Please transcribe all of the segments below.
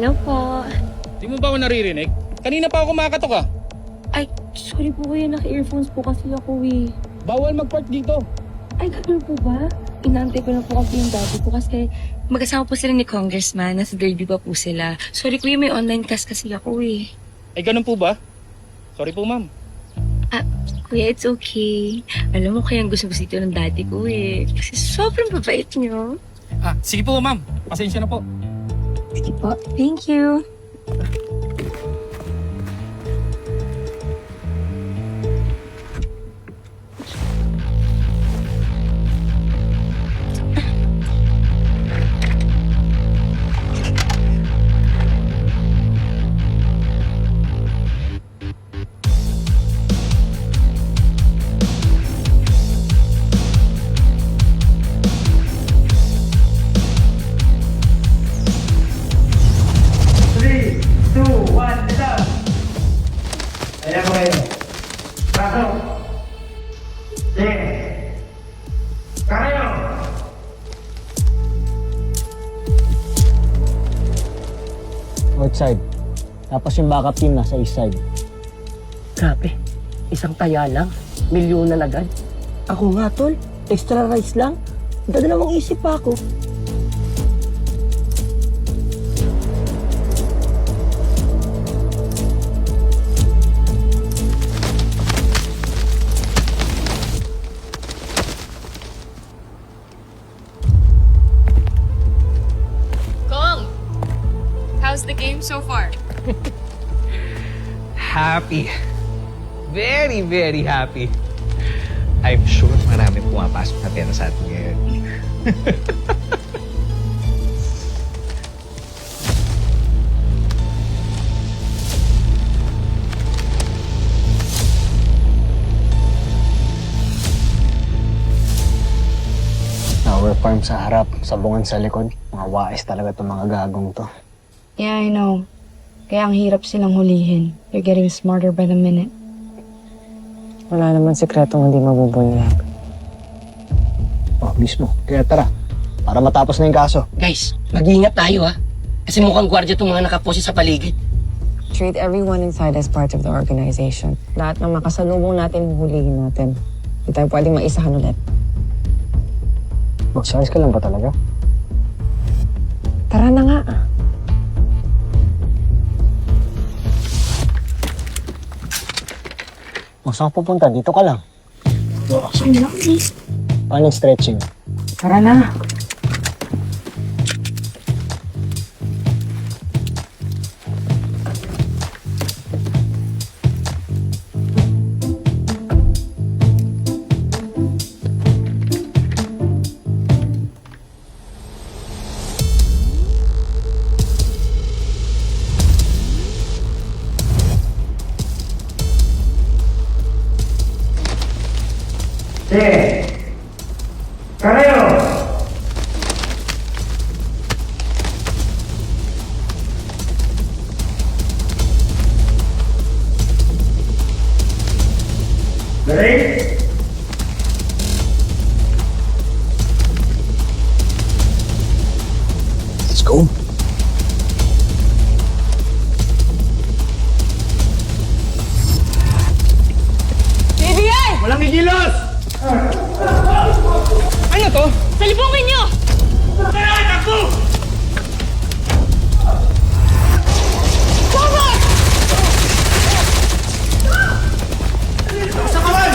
Hello po. Di mo ba ako naririnig? Kanina pa ako kumakatok ah. Ay, sorry po kuya. Naka-earphones po kasi ako eh. Bawal mag-park dito. Ay, ganun po ba? Inaantay ko na po kasi yung daddy ko kasi magkasama po sila ni Congressman. Nasa derby pa po sila. Sorry kuya, may online class kasi ako eh. Ay, ganun po ba? Sorry po, ma'am. Ah, kuya, it's okay. Alam mo kaya gusto ito ng daddy ko eh. Kasi sobrang babait niyo. Ah, sige po, ma'am. Pasensya na po. Sige po. Thank you. Ayan mo kayo. Pasok. Sige. Kayo. Outside. Tapos yung backup team nasa east side. Grabe, isang taya lang, milyonan agad. Ako nga tol, extra rice lang. Dadalawang isip pa ako. Kong, how's the game so far? Happy. Very, very happy. I'm sure marami pumapasok na pera sa atin ngayon. Tower farm sa harap, sabungan sa likod. Mga wais talaga itong mga gagong to. Yeah, I know. Kaya ang hirap silang hulihin. They're getting smarter by the minute. Wala naman sekretong hindi mabubunyag. Oh, mismo. Kaya tara, para matapos na yung kaso. Guys, mag-iingat tayo ha. Kasi mukhang gwardiya itong mga nakapose sa paligid. Treat everyone inside as part of the organization. Lahat ng makasalubong natin, huhulihin natin. Hindi tayo pwedeng maisahan ulit. Mag-size ka lang ba talaga? Tara na nga. O, saan ka pupunta? Dito ka lang. Paano yung stretching? Tara na. Sige. Kayo. Ready? Let's go. Walang igilos! Ano to? Salubungin niyo! Kaya, takbo! Sa kawan!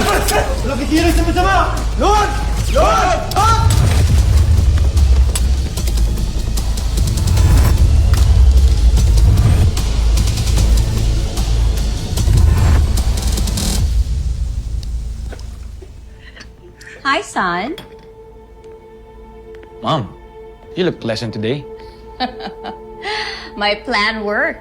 Walang igilos sa masama! Lord! Lord! Up! Hi, son. Mom, you look pleasant today. My plan worked.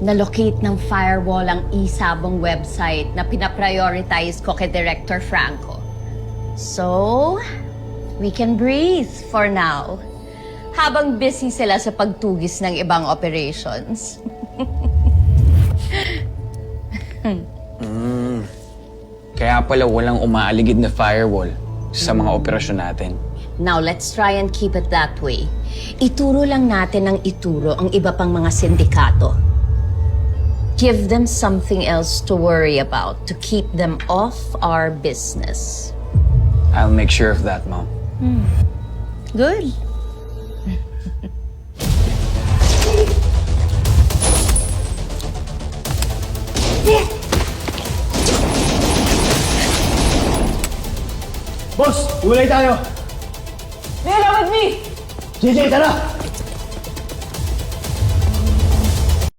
Nalocate ng firewall ang isabong website na pinaprioritize ko kay Director Franco. So, we can breathe for now. Habang busy sila sa pagtugis ng ibang operations. Kaya pala walang umaaligid na firewall sa mga operasyon natin. Now, let's try and keep it that way. Ituro lang natin ng ituro ang iba pang mga sindikato. Give them something else to worry about to keep them off our business. I'll make sure of that, Mom. Good. Boss, ulay tayo! Nila, with me! JJ, tara!